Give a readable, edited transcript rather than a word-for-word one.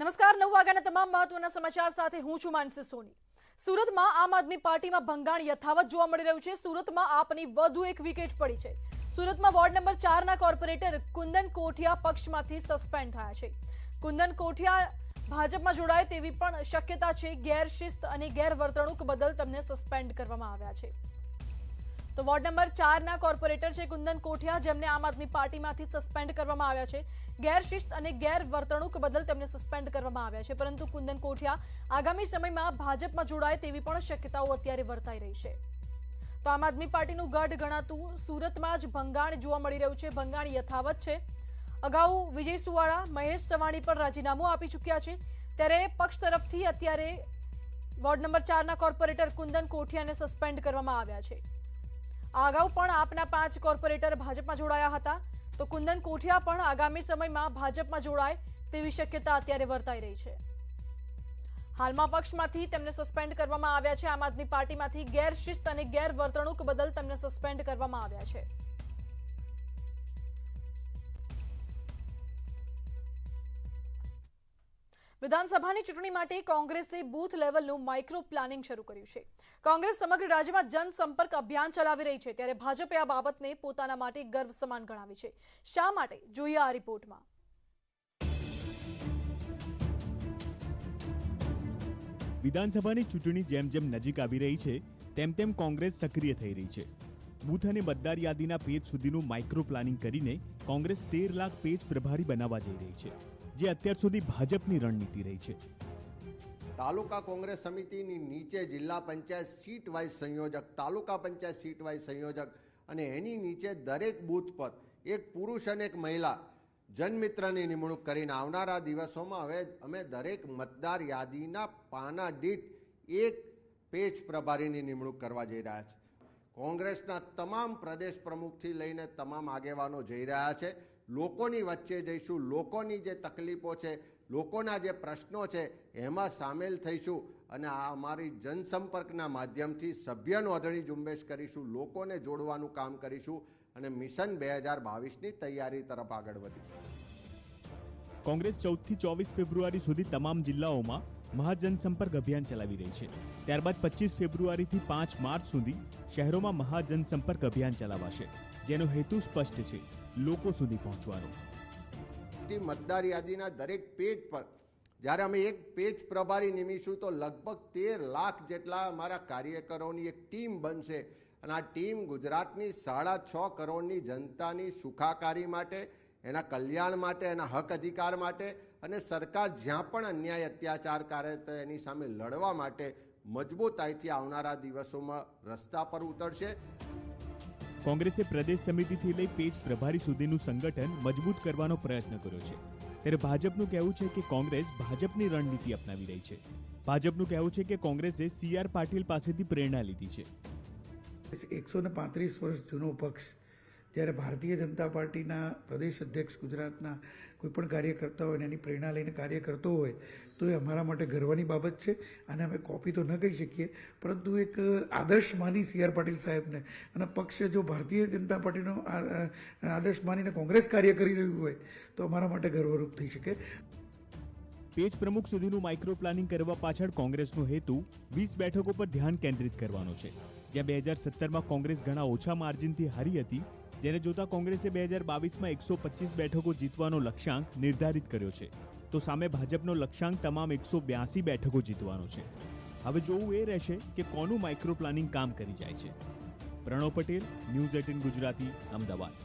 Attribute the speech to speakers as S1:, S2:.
S1: નમસ્કાર 9 વાગ્યાના તમામ મહત્વના સમાચાર સાથે હું છું માનસી સોની। સુરતમાં આમ આદમી પાર્ટીમાં ભંગાણ યથાવત જોવા મળી રહ્યું છે। સુરતમાં આપની વધુ એક વિકેટ પડી છે। સુરતમાં વોર્ડ નંબર 4 ના કોર્પોરેટર કુંદન કોઠિયા પક્ષમાંથી સસ્પેન્ડ થયા છે। કુંદન કોઠિયા ભાજપમાં જોડાય તેવી પણ શક્યતા છે। ગેરશિસ્ત અને ગેરવર્તણૂક બદલ તેમને સસ્પેન્ડ કરવામાં આવ્યા છે। तो वॉर्ड नंबर 4 ना कॉर्पोरेटर છે કુંદન કોઠિયા, જેમને આમ આદમી પાર્ટીમાંથી સસ્પેન્ડ કરવામાં આવ્યા છે। ગેરશિસ્ત અને ગેરવર્તણૂક બદલ તેમને સસ્પેન્ડ કરવામાં આવ્યા છે, પરંતુ કુંદન કોઠિયા આગામી સમયમાં ભાજપમાં જોડાય તેવી પણ શક્યતાઓ અત્યારે વર્તાઈ રહી છે। તો આમ આદમી પાર્ટીનું ગઢ ગણાતું સુરતમાં જ ભંગાણ જોવા મળી રહ્યું છે। ભંગાણ યથાવત છે। અગાઉ વિજય સુવાળા, મહેશ સવાણી પણ રાજીનામું આપી ચૂક્યા છે, ત્યારે પક્ષ તરફથી અત્યારે વોર્ડ નંબર 4 ના કોર્પોરેટર કુંદન કોઠિયાને સસ્પેન્ડ કરવામાં આવ્યા છે। અગાઉ પણ આપના 5 કોર્પોરેટર ભાજપમાં જોડાયા હતા, તો કુંદન કોઠિયા પણ આગામી સમયમાં ભાજપમાં જોડાય તેવી શક્યતા અત્યારે વર્તાઈ રહી છે। હાલમાં પક્ષમાંથી તેમને સસ્પેન્ડ કરવામાં આવ્યા છે। આમ આદમી પાર્ટીમાંથી ગેરશિસ્ત અને ગેરવર્તણૂક બદલ તેમને સસ્પેન્ડ કરવામાં આવ્યા છે। વિધાનસભાની ચૂંટણી માટે કોંગ્રેસે બૂથ લેવલનું માઇક્રો પ્લાનિંગ શરૂ કર્યું છે। કોંગ્રેસ સમગ્ર રાજ્યમાં જનસંપર્ક અભિયાન ચલાવી રહી છે, ત્યારે ભાજપે આ બાબતને પોતાના માટે ગર્વ સમાન ગણાવી છે। શા માટે, જોઈએ આ રિપોર્ટમાં।
S2: વિધાનસભાની ચૂંટણી જેમ જેમ નજીક આવી રહી છે, તેમ તેમ કોંગ્રેસ સક્રિય થઈ રહી છે। બૂથ અને મતદાર યાદીના પેજ સુધીનું માઇક્રો પ્લાનિંગ કરીને કોંગ્રેસ 13 લાખ પેજ પ્રભારી બનાવવા જઈ રહી છે, જે અત્યાર સુધી ભાજપની રણનીતિ રહી છે।
S3: તાલુકા કોંગ્રેસ સમિતિની નીચે જિલ્લા પંચાયત સીટ વાઇઝ સંયોજક, તાલુકા પંચાયત સીટ વાઇઝ સંયોજક અને એની નીચે દરેક બૂથ પર એક પુરુષ અને એક મહિલા જનમિત્રની નિમણૂક કરીને આવનારા દિવસોમાં હવે અમે દરેક મતદાર યાદીના પાના દીઠ એક પેજ પ્રભારીની નિમણૂક કરવા જઈ રહ્યા છે। કોંગ્રેસના તમામ પ્રદેશ પ્રમુખથી લઈને તમામ આગેવાનો જઈ રહ્યા છે। લોકોની વચ્ચે જઈશું, લોકોની જે તકલીફો છે, લોકોના જે પ્રશ્નો છે એમાં સામેલ થઈશું અને આ અમારી જનસંપર્કના માધ્યમથી સભ્ય નોંધણી ઝુંબેશ કરીશું, લોકોને જોડવાનું કામ કરીશું અને મિશન 2022ની તૈયારી તરફ આગળ વધીશું।
S2: કોંગ્રેસ 14 થી 24 ફેબ્રુઆરી સુધી તમામ જિલ્લાઓમાં મહાજનસંપર્ક અભિયાન ચલાવી રહી છે। ત્યારબાદ 25 ફેબ્રુઆરીથી 5 માર્ચ સુધી શહેરોમાં મહાજનસંપર્ક અભિયાન ચલાવાશે, જેનો હેતુ સ્પષ્ટ છે, લોકો સુધી પહોંચવાનો।
S3: મતદાર યાદીના દરેક પેજ પર જ્યારે અમે એક પેજ પ્રભારી નિમીશું તો લગભગ 13 લાખ જેટલા અમારા કાર્યકરોની એક ટીમ બનશે અને આ ટીમ ગુજરાતની 6.5 કરોડની જનતાની સુખાકારી માટે, એના કલ્યાણ માટે, એના હક અધિકાર માટે અને સરકાર જ્યાં પણ અન્યાય અત્યાચાર કરે તો એની સામે લડવા માટે મજબૂતાઈથી આવનારા દિવસોમાં રસ્તા પર ઉતરશે।
S2: કોંગ્રેસે પ્રદેશ સમિતિથી લઈ પેજ પ્રભારી સુધીનું સંગઠન મજબૂત કરવાનો પ્રયત્ન કર્યો છે, ત્યારે ભાજપનું કહેવું છે કે કોંગ્રેસ ભાજપની રણનીતિ અપનાવી રહી છે। ભાજપનું કહેવું છે કે કોંગ્રેસે CR પાટીલ પાસેથી પ્રેરણા લીધી છે।
S4: 135 વર્ષ જૂનો પક્ષ જ્યારે ભારતીય જનતા પાર્ટીના પ્રદેશ અધ્યક્ષ ગુજરાતના કોઈ પણ કાર્યકર્તા હોય એની પ્રેરણા લઈને કાર્ય કરતો હોય તો એ અમારા માટે ગર્વની બાબત છે અને અમે કોપી તો ન કહી શકીએ, પરંતુ એક આદર્શ માની CR પાટીલ સાહેબને અને પક્ષ જો ભારતીય જનતા પાર્ટીનો આદર્શ માનીને કોંગ્રેસ કાર્ય કરી રહ્યું હોય તો અમારા માટે ગર્વરૂપ થઈ શકે।
S2: પેજ પ્રમુખ સુધીનું માઇક્રો પ્લાનિંગ કરવા પાછળ કોંગ્રેસનો હેતુ 20 બેઠકો પર ધ્યાન કેન્દ્રિત કરવાનો છે, જ્યાં 2017માં કોંગ્રેસ ઘણા ઓછા માર્જિનથી હારી હતી, જેને જોતા કોંગ્રેસે 2022માં 125 બેઠકો જીતવાનો લક્ષ્યાંક નિર્ધારિત કર્યો છે, તો સામે ભાજપનો લક્ષ્યાંક તમામ 182 બેઠકો જીતવાનો છે। હવે જોવું એ રહેશે કે કોનું માઇક્રો પ્લાનિંગ કામ કરી જાય છે। પ્રણવ પટેલ, ન્યૂઝ 18 ગુજરાતી, અમદાવાદ।